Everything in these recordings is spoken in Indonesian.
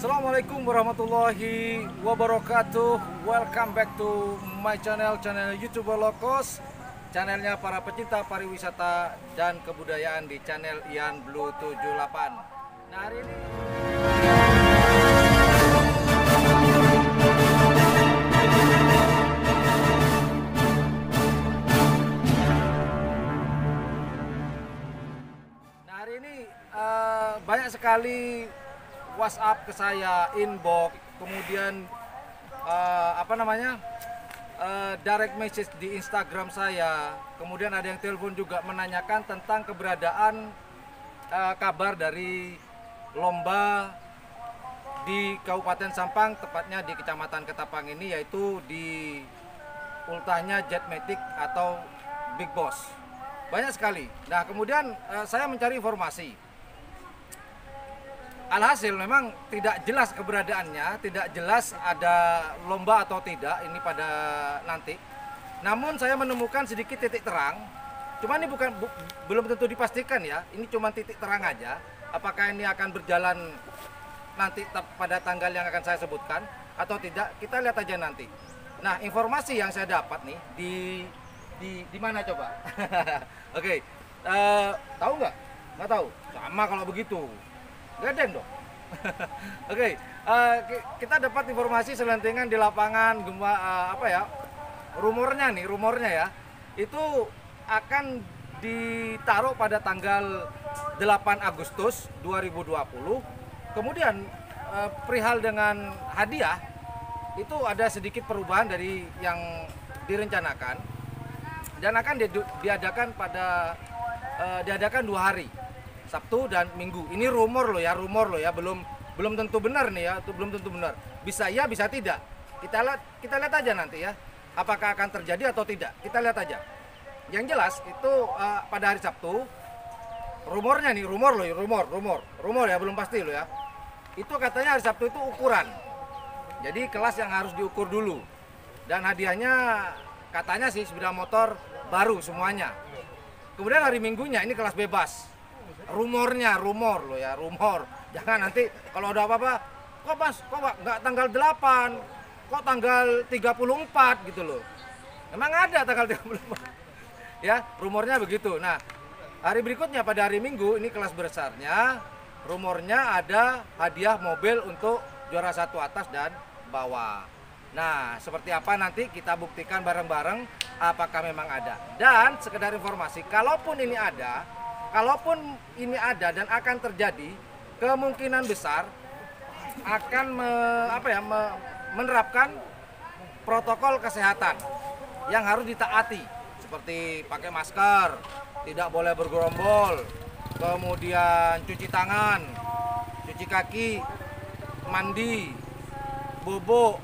Assalamualaikum warahmatullahi wabarakatuh. Welcome back to my channel YouTuber Low Cost, channelnya para pecinta pariwisata dan kebudayaan di channel Ian Blue 78. Nah, hari ini banyak sekali WhatsApp ke saya, inbox, kemudian direct message di Instagram saya, kemudian ada yang telepon juga menanyakan tentang keberadaan kabar dari lomba di Kabupaten Sampang, tepatnya di Kecamatan Ketapang ini, yaitu di ultahnya Jetmatic atau Big Boss. Banyak sekali. Nah, kemudian saya mencari informasi. Alhasil memang tidak jelas keberadaannya, tidak jelas ada lomba atau tidak ini pada nanti. Namun saya menemukan sedikit titik terang. Cuma ini belum tentu dipastikan ya. Ini cuma titik terang aja. Apakah ini akan berjalan nanti pada tanggal yang akan saya sebutkan atau tidak? Kita lihat aja nanti. Nah, informasi yang saya dapat nih di mana coba? Oke. Tahu nggak? Nggak tahu. Sama kalau begitu. Gaden dong. Oke, kita dapat informasi selentingan di lapangan, rumornya ya, itu akan ditaruh pada tanggal 8 Agustus 2020. Kemudian perihal dengan hadiah itu ada sedikit perubahan dari yang direncanakan dan akan diadakan 2 hari, Sabtu dan Minggu. Ini rumor loh ya, belum tentu benar nih ya, itu belum tentu benar. Bisa iya, bisa tidak. Kita lihat aja nanti ya, apakah akan terjadi atau tidak. Kita lihat aja. Yang jelas itu pada hari Sabtu, rumornya nih, rumor ya, belum pasti loh ya. Itu katanya hari Sabtu itu ukuran. Jadi kelas yang harus diukur dulu. Dan hadiahnya katanya sih sepeda motor baru semuanya. Kemudian hari Minggunya ini kelas bebas. Rumor loh ya, rumor. Jangan nanti kalau ada apa-apa, kok Pak nggak tanggal 8, kok tanggal 34 gitu loh. Emang ada tanggal 34. Ya, rumornya begitu. Nah, hari berikutnya pada hari Minggu ini kelas besarnya, rumornya ada hadiah mobil untuk juara 1 atas dan bawah. Nah, seperti apa nanti kita buktikan bareng-bareng apakah memang ada. Dan sekedar informasi, kalaupun ini ada dan akan terjadi, kemungkinan besar akan menerapkan protokol kesehatan yang harus ditaati, seperti pakai masker, tidak boleh bergerombol, kemudian cuci tangan, cuci kaki, mandi, bobo.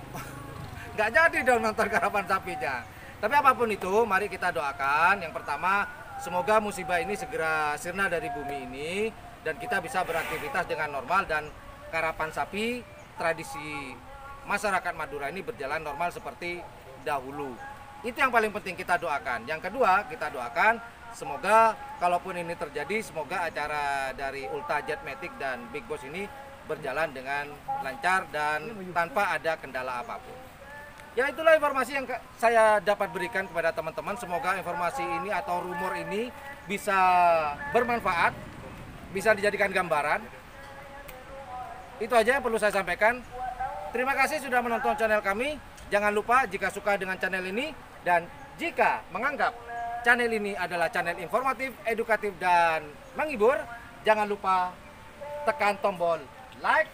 Nggak jadi dong nonton karapan sapinya. Tapi apapun itu, mari kita doakan. Yang pertama, semoga musibah ini segera sirna dari bumi ini dan kita bisa beraktivitas dengan normal dan karapan sapi tradisi masyarakat Madura ini berjalan normal seperti dahulu. Itu yang paling penting kita doakan. Yang kedua, kita doakan semoga kalaupun ini terjadi, semoga acara dari Ulta Jetmatic dan Big Boss ini berjalan dengan lancar dan tanpa ada kendala apapun. Ya, itulah informasi yang saya dapat berikan kepada teman-teman. Semoga informasi ini atau rumor ini bisa bermanfaat, bisa dijadikan gambaran. Itu aja yang perlu saya sampaikan. Terima kasih sudah menonton channel kami. Jangan lupa jika suka dengan channel ini dan jika menganggap channel ini adalah channel informatif, edukatif, dan menghibur, jangan lupa tekan tombol like,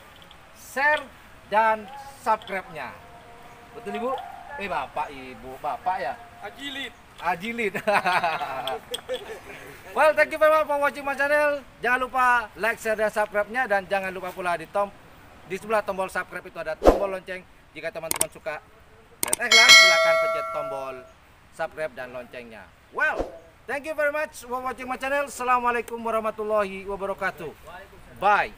share, dan subscribe-nya. Betul Ibu? Bapak, Ibu, Bapak ya? Ajilit. Well, thank you very much for watching my channel. Jangan lupa like, share, dan subscribe-nya. Dan jangan lupa pula di sebelah tombol subscribe itu ada tombol lonceng. Jika teman-teman suka dan ikhlas, silakan pencet tombol subscribe dan loncengnya. Well, thank you very much for watching my channel. Assalamualaikum warahmatullahi wabarakatuh. Bye.